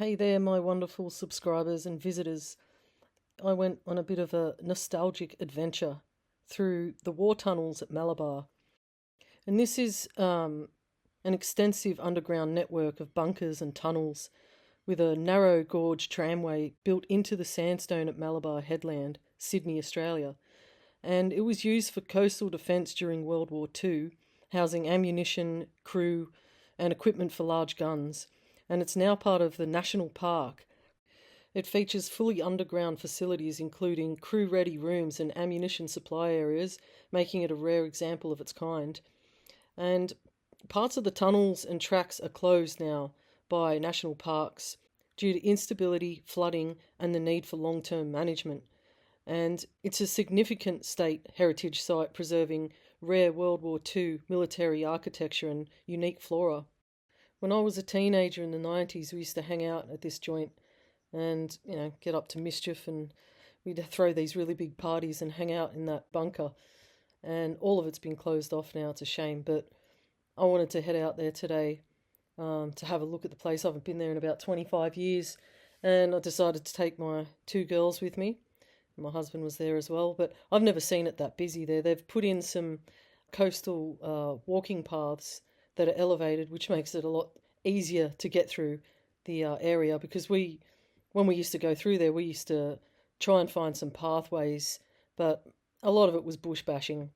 Hey there, my wonderful subscribers and visitors. I went on a bit of a nostalgic adventure through the war tunnels at Malabar. And this is an extensive underground network of bunkers and tunnels with a narrow gauge tramway built into the sandstone at Malabar Headland, Sydney, Australia. And it was used for coastal defence during World War II, housing ammunition, crew, and equipment for large guns. And it's now part of the National Park. It features fully underground facilities including crew-ready rooms and ammunition supply areas, making it a rare example of its kind. And parts of the tunnels and tracks are closed now by national parks due to instability, flooding, and the need for long-term management. And it's a significant state heritage site preserving rare World War II military architecture and unique flora. When I was a teenager in the 90s, we used to hang out at this joint and, get up to mischief, and we'd throw these really big parties and hang out in that bunker. And all of it's been closed off now. It's a shame, but I wanted to head out there today to have a look at the place. I haven't been there in about 25 years, and I decided to take my two girls with me. My husband was there as well, but I've never seen it that busy there. They've put in some coastal walking paths that are elevated, which makes it a lot easier to get through the area, because when we used to go through there, we used to try and find some pathways, but a lot of it was bush bashing,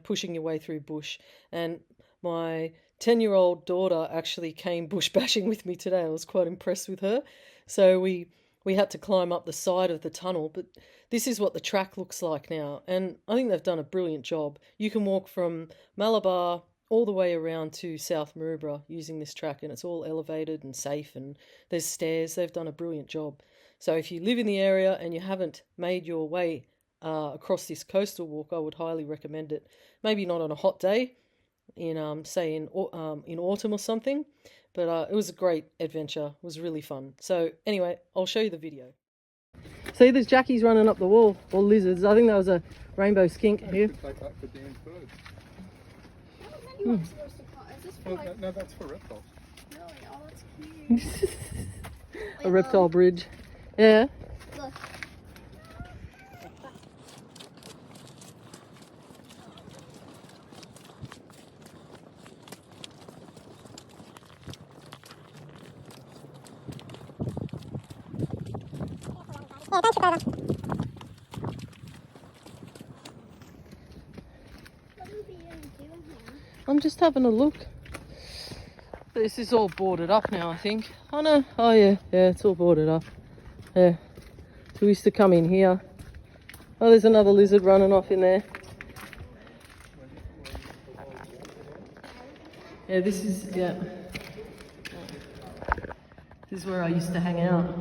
pushing your way through bush. And my 10-year-old daughter actually came bush bashing with me today. I was quite impressed with her. So we had to climb up the side of the tunnel, but this is what the track looks like now. And I think they've done a brilliant job. You can walk from Malabar all the way around to South Maroubra using this track, and it's all elevated and safe, and there's stairs. They've done a brilliant job. So if you live in the area and you haven't made your way across this coastal walk, I would highly recommend it. Maybe not on a hot day, in autumn or something, but it was a great adventure. It was really fun. So anyway, I'll show you the video. See, there's jackies running up the wall, or lizards. I think that was a rainbow skink here. Is this for No, that's for reptiles. Really? Oh, that's cute. A reptile bridge. Yeah. Look. I'm just having a look. This is all boarded up now, I think. Oh no, oh yeah, it's all boarded up. Yeah, so we used to come in here. Oh, there's another lizard running off in there. Yeah, this is where I used to hang out.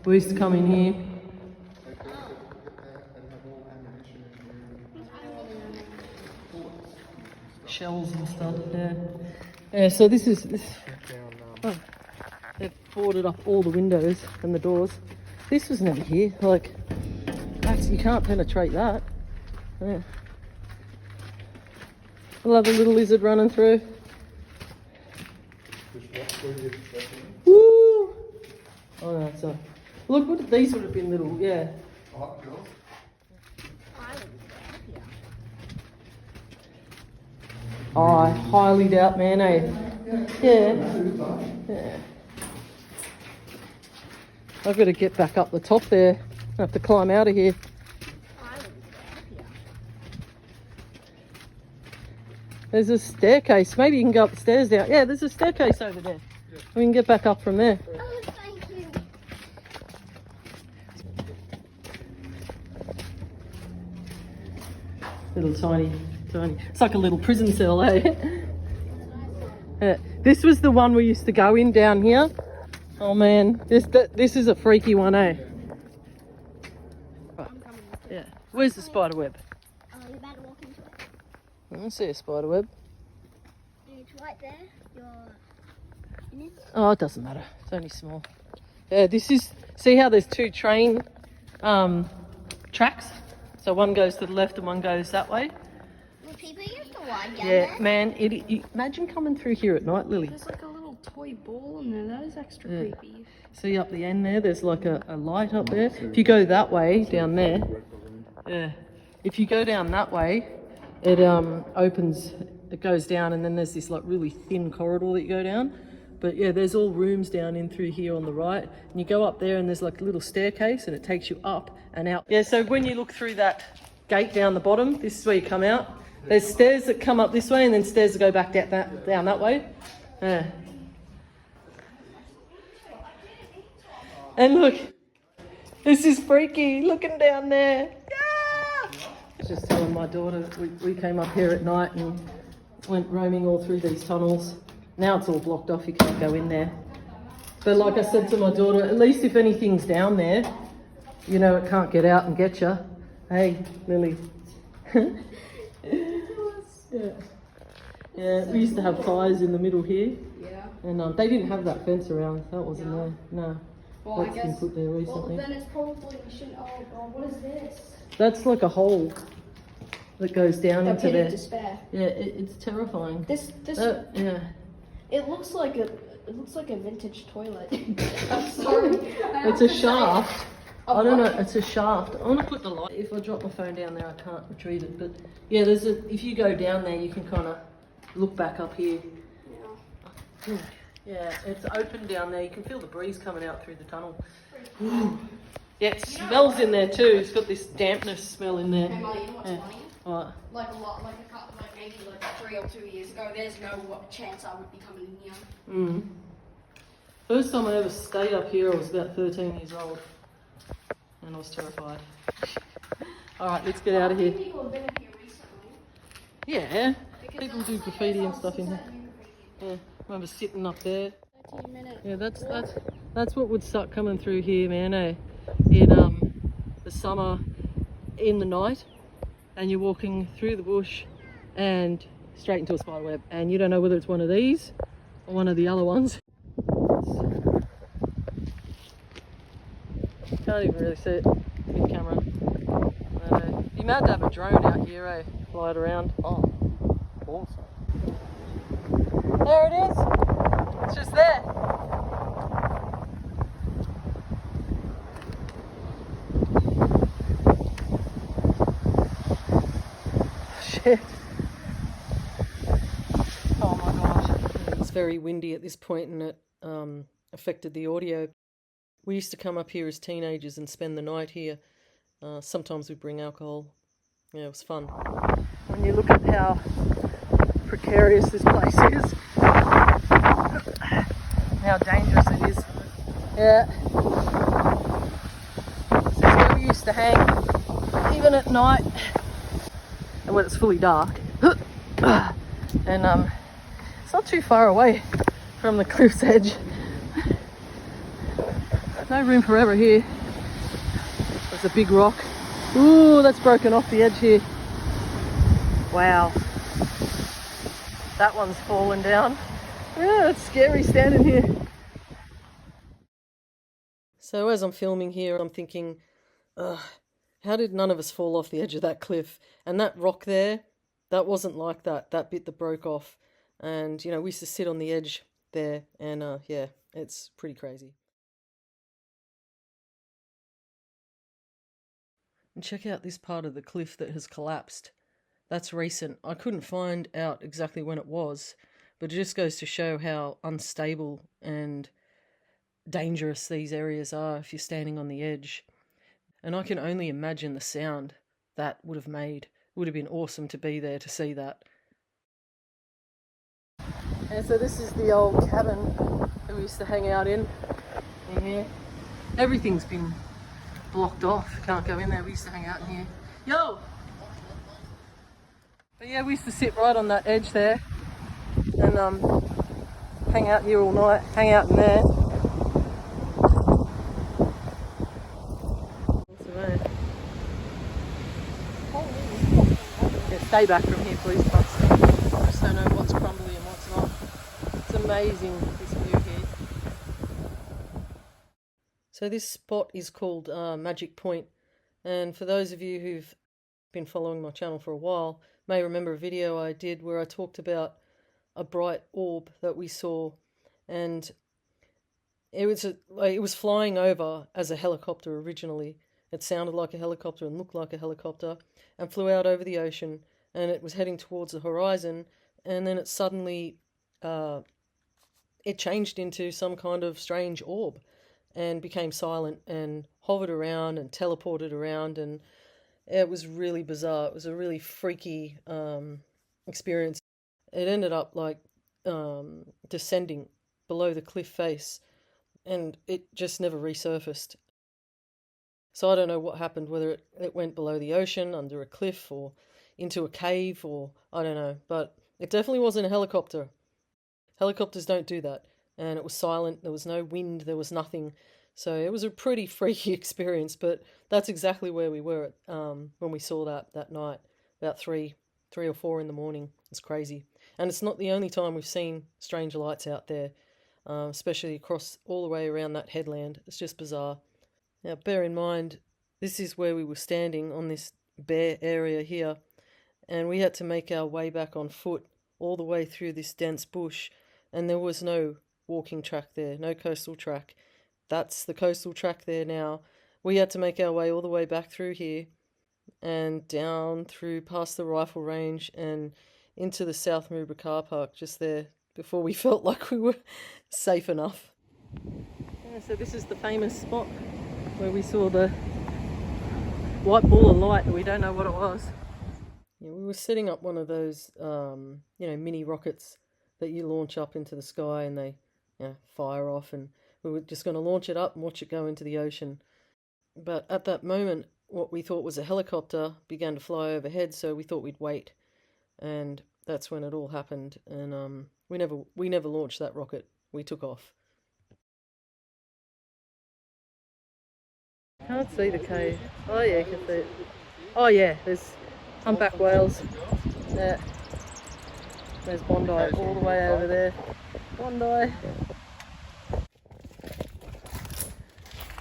We used to come in here. Shells and stuff, yeah. So this. Oh, they've boarded up all the windows and the doors. This was never here. Like, you can't penetrate that. Yeah. I love a little lizard running through. Woo! Oh no, so look, these would have been little, yeah. Oh, I highly doubt, man, eh? Yeah. I've got to get back up the top there. I have to climb out of here. There's a staircase. Maybe you can go up the stairs down. Yeah, there's a staircase over there. We can get back up from there. Oh, thank you. Little tiny. It's like a little prison cell, eh? This was the one we used to go in down here. Oh man, this is a freaky one, eh? Right. Yeah. Where's the spider web? You're about to walk into it. I don't see a spider web. It's right there. You're in it. Oh, it doesn't matter. It's only small. Yeah, this is. See how there's two train tracks? So one goes to the left and one goes that way. People used to lie down Yeah, there. man, imagine coming through here at night, Lily. There's like a little toy ball in there. That is extra creepy. See up the end there, there's like a light up there. If you go that way, down there, yeah. If you go down that way, it opens, it goes down, and then there's this like really thin corridor that you go down. But yeah, there's all rooms down in through here on the right. And you go up there and there's like a little staircase and it takes you up and out. Yeah, so when you look through that gate down the bottom, this is where you come out. There's stairs that come up this way and then stairs that go back down that way. Yeah. And look, this is freaky, looking down there. Yeah! I was just telling my daughter, we came up here at night and went roaming all through these tunnels. Now it's all blocked off, you can't go in there. But like I said to my daughter, at least if anything's down there, you know it can't get out and get you. Hey, Lily. Yeah. Yeah, we used to have fires in the middle here. Yeah. And they didn't have that fence around, that wasn't there. No. Well, That's been put there recently. Well, then it's probably, we shouldn't, oh God, what is this? That's like a hole that goes down into pit there. of despair. Yeah, it's terrifying. This, yeah. it looks like a vintage toilet. I'm sorry. It's a shaft. I don't know, it's a shaft. I want to put the light. If I drop my phone down there, I can't retrieve it. But yeah, if you go down there, you can kind of look back up here. Yeah. Yeah, it's open down there. You can feel the breeze coming out through the tunnel. Yeah, it smells in there too. It's got this dampness smell in there. Hey, Molly, you know what's funny? What? Like a lot, like a couple, like maybe like 3 or 2 years ago, there's no chance I would be coming in here. First time I ever stayed up here, I was about 13 years old. And I was terrified. Alright, let's get out of here. People have been in here recently. Yeah, people do graffiti and stuff in here. Yeah, I remember sitting up there. 13 minutes. Yeah, that's what would suck coming through here, man, eh? In the summer, in the night, and you're walking through the bush and straight into a spider web, and you don't know whether it's one of these or one of the other ones. Can't even really see it with camera. Be mad to have a drone out here, eh? Fly it around. Oh, awesome. There it is. It's just there. Shit. Oh my gosh. It's very windy at this point and it affected the audio. We used to come up here as teenagers and spend the night here. Sometimes we bring alcohol. Yeah, it was fun. When you look at how precarious this place is, how dangerous it is. Yeah. This is where we used to hang, even at night, and when it's fully dark. And it's not too far away from the cliff's edge. No room for error here. There's a big rock. Ooh, that's broken off the edge here. Wow. That one's fallen down. Yeah, it's scary standing here. So as I'm filming here, I'm thinking, how did none of us fall off the edge of that cliff? And that rock there, that wasn't like that. That bit that broke off. And, you know, we used to sit on the edge there. And, yeah, it's pretty crazy. And check out this part of the cliff that has collapsed. That's recent. I couldn't find out exactly when it was, but it just goes to show how unstable and dangerous these areas are if you're standing on the edge. And I can only imagine the sound that would have made. It would have been awesome to be there to see that. And so this is the old cabin that we used to hang out in here. Everything's been blocked off. Can't go in there. We used to hang out in here. Yo! But yeah, we used to sit right on that edge there and hang out here all night, hang out in there. Yeah, stay back from here, please, Buster. I just don't know what's crumbly and what's not. It's amazing, this view here. So this spot is called Magic Point, and for those of you who've been following my channel for a while, may remember a video I did where I talked about a bright orb that we saw, and It was flying over as a helicopter originally. It sounded like a helicopter and looked like a helicopter, and flew out over the ocean, and it was heading towards the horizon, and then it suddenly it changed into some kind of strange orb and became silent and hovered around and teleported around, and it was really bizarre. It was a really freaky experience. It ended up like descending below the cliff face, and it just never resurfaced. So I don't know what happened, whether it went below the ocean, under a cliff, or into a cave, or I don't know. But it definitely wasn't a helicopter. Helicopters don't do that. And it was silent, there was no wind, there was nothing. So it was a pretty freaky experience, but that's exactly where we were when we saw that night, about 3 or 4 in the morning. It's crazy. And it's not the only time we've seen strange lights out there, especially across all the way around that headland. It's just bizarre. Now, bear in mind, this is where we were standing on this bare area here, and we had to make our way back on foot all the way through this dense bush, and there was no walking track there, no coastal track. That's the coastal track there now. We had to make our way all the way back through here and down through past the rifle range and into the South Maroubra car park just there before we felt like we were safe enough. Yeah, so this is the famous spot where we saw the white ball of light. We don't know what it was. Yeah, we were setting up one of those, mini rockets that you launch up into the sky and they fire off, and we were just going to launch it up and watch it go into the ocean. But at that moment, what we thought was a helicopter began to fly overhead, so we thought we'd wait, and that's when it all happened. And we never launched that rocket. We took off. Can't see the cave. Oh yeah, you can see it. Oh yeah, there's humpback whales. Yeah. There's Bondi all the way over there. Bondi.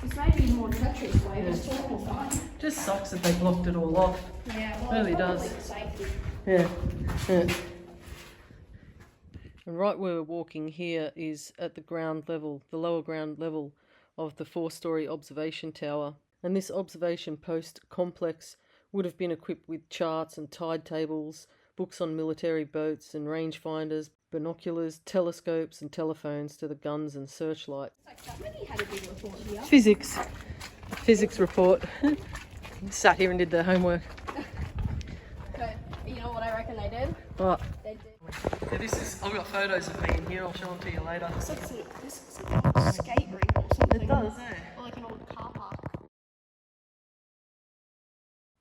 This may be more treacherous way, but it's all fine. Just sucks that they blocked it all off. Yeah, well, Really it's does. probably safety. Yeah. And right where we're walking here is at the ground level, the lower ground level of the 4-story observation tower. And this observation post complex would have been equipped with charts and tide tables, books on military boats and rangefinders, binoculars, telescopes and telephones to the guns and searchlights. Somebody had a big report here. Physics report. Sat here and did their homework. But you know what I reckon they did? What? They did. Yeah, I've got photos of me in here, I'll show them to you later. This looks like a skate rink or something. It does, eh? Or like an old car park.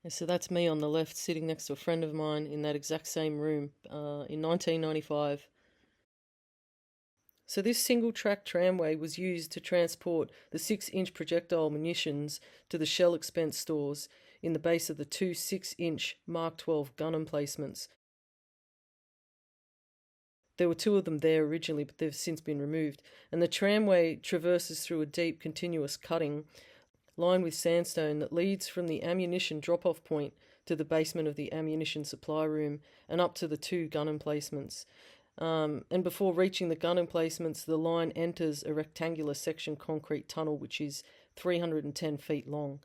Yeah, so that's me on the left, sitting next to a friend of mine in that exact same room in 1995. So this single-track tramway was used to transport the 6-inch projectile munitions to the shell expense stores in the base of the 2 6-inch Mark 12 gun emplacements. There were 2 of them there originally, but they've since been removed. And the tramway traverses through a deep, continuous cutting lined with sandstone that leads from the ammunition drop-off point to the basement of the ammunition supply room and up to the 2 gun emplacements. And before reaching the gun emplacements, the line enters a rectangular section concrete tunnel which is 310 feet long.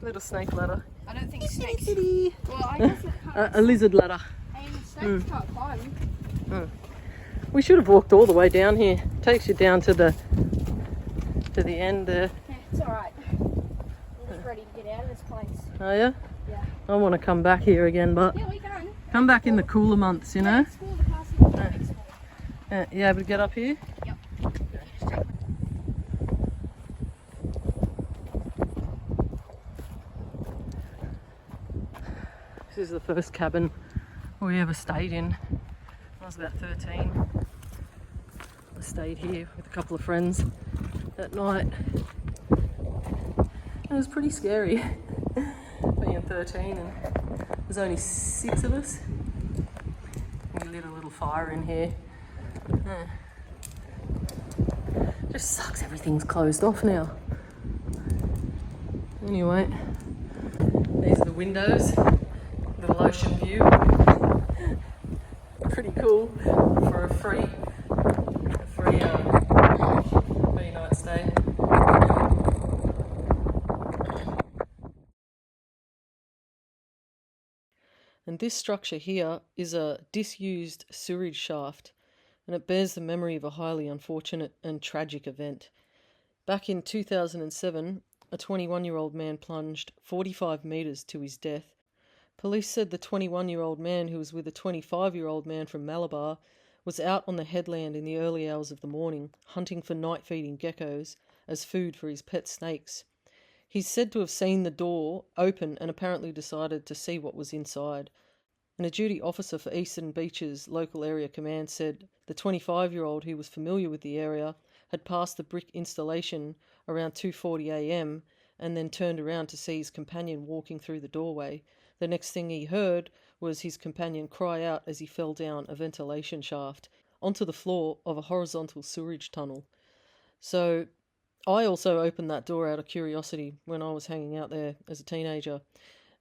Little snake ladder. I don't think snakes. Well, I guess it can't. A lizard ladder. I mean, snakes can't climb. We should have walked all the way down here. Takes you down to the end there. Yeah, it's alright. I'm just ready to get out of this place. Oh yeah? Yeah. I want to come back here again, but Yeah, we can. come back in the cooler months, you know? School the castle. Next school. You able to get up here? Yep. This is the first cabin we ever stayed in. I was about 13. I stayed here with a couple of friends that night. It was pretty scary being 13 and there's only 6 of us. We lit a little fire in here. Just sucks everything's closed off now. Anyway, these are the windows. Little ocean view. Pretty cool for a free And this structure here is a disused sewage shaft, and it bears the memory of a highly unfortunate and tragic event. Back in 2007, a 21-year-old man plunged 45 metres to his death. Police said the 21-year-old man, who was with a 25-year-old man from Malabar, was out on the headland in the early hours of the morning, hunting for night-feeding geckos as food for his pet snakes. He's said to have seen the door open and apparently decided to see what was inside. And a duty officer for Eastern Beaches Local Area Command said the 25-year-old, who was familiar with the area, had passed the brick installation around 2:40 a.m. and then turned around to see his companion walking through the doorway. The next thing he heard was his companion cry out as he fell down a ventilation shaft onto the floor of a horizontal sewerage tunnel. So I also opened that door out of curiosity when I was hanging out there as a teenager,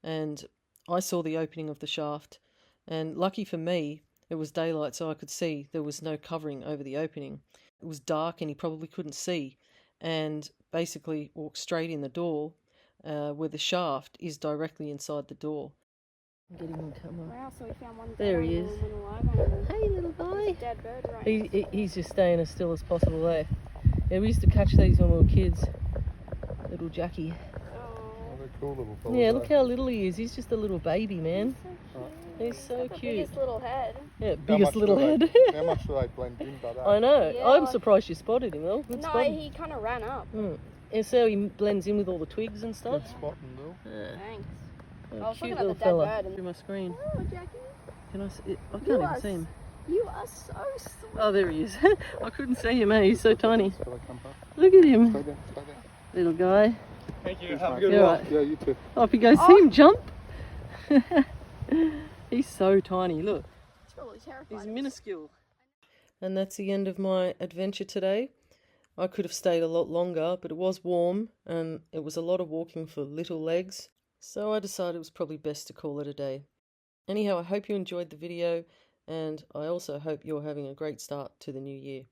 and I saw the opening of the shaft, and lucky for me, it was daylight, so I could see there was no covering over the opening. It was dark and he probably couldn't see, and basically walked straight in the door, where the shaft is directly inside the door. Get him on camera. Wow, so we found one There dead he animal is. and one alive animal. Hey, little boy. There's a dead bird right next to it. He's just staying as still as possible there. Yeah, we used to catch these when we were kids. Little Jackie. Oh, They're cool little fellas. Yeah, look how little he is. He's just a little baby, man. he's so He's so cute. Got the cute. biggest little head. Yeah, How biggest much little do they- head. How much do they blend in, but I know. Yeah, I'm like- surprised you spotted him, though. Good No, spotting. he kind of ran up. And so he blends in with all the twigs and stuff. Good spotting, Bill. Yeah. Thanks. Oh, I was cute looking at little the dead fella. bird and- Through my screen. Oh, Jackie. Can I see it? I You can't are even see him. You are so sweet. Oh, there he is. I couldn't see him, eh? He's so tiny. Shall I come back? Look at him. Stay down, stay down. Little guy. Thank you. good Have a one. good Yeah, one. right. Yeah, you too. Oh, if you go see him jump. He's so tiny, look. It's probably terrifying. He's minuscule. And that's the end of my adventure today. I could have stayed a lot longer, but it was warm and it was a lot of walking for little legs. So I decided it was probably best to call it a day. Anyhow, I hope you enjoyed the video, and I also hope you're having a great start to the new year.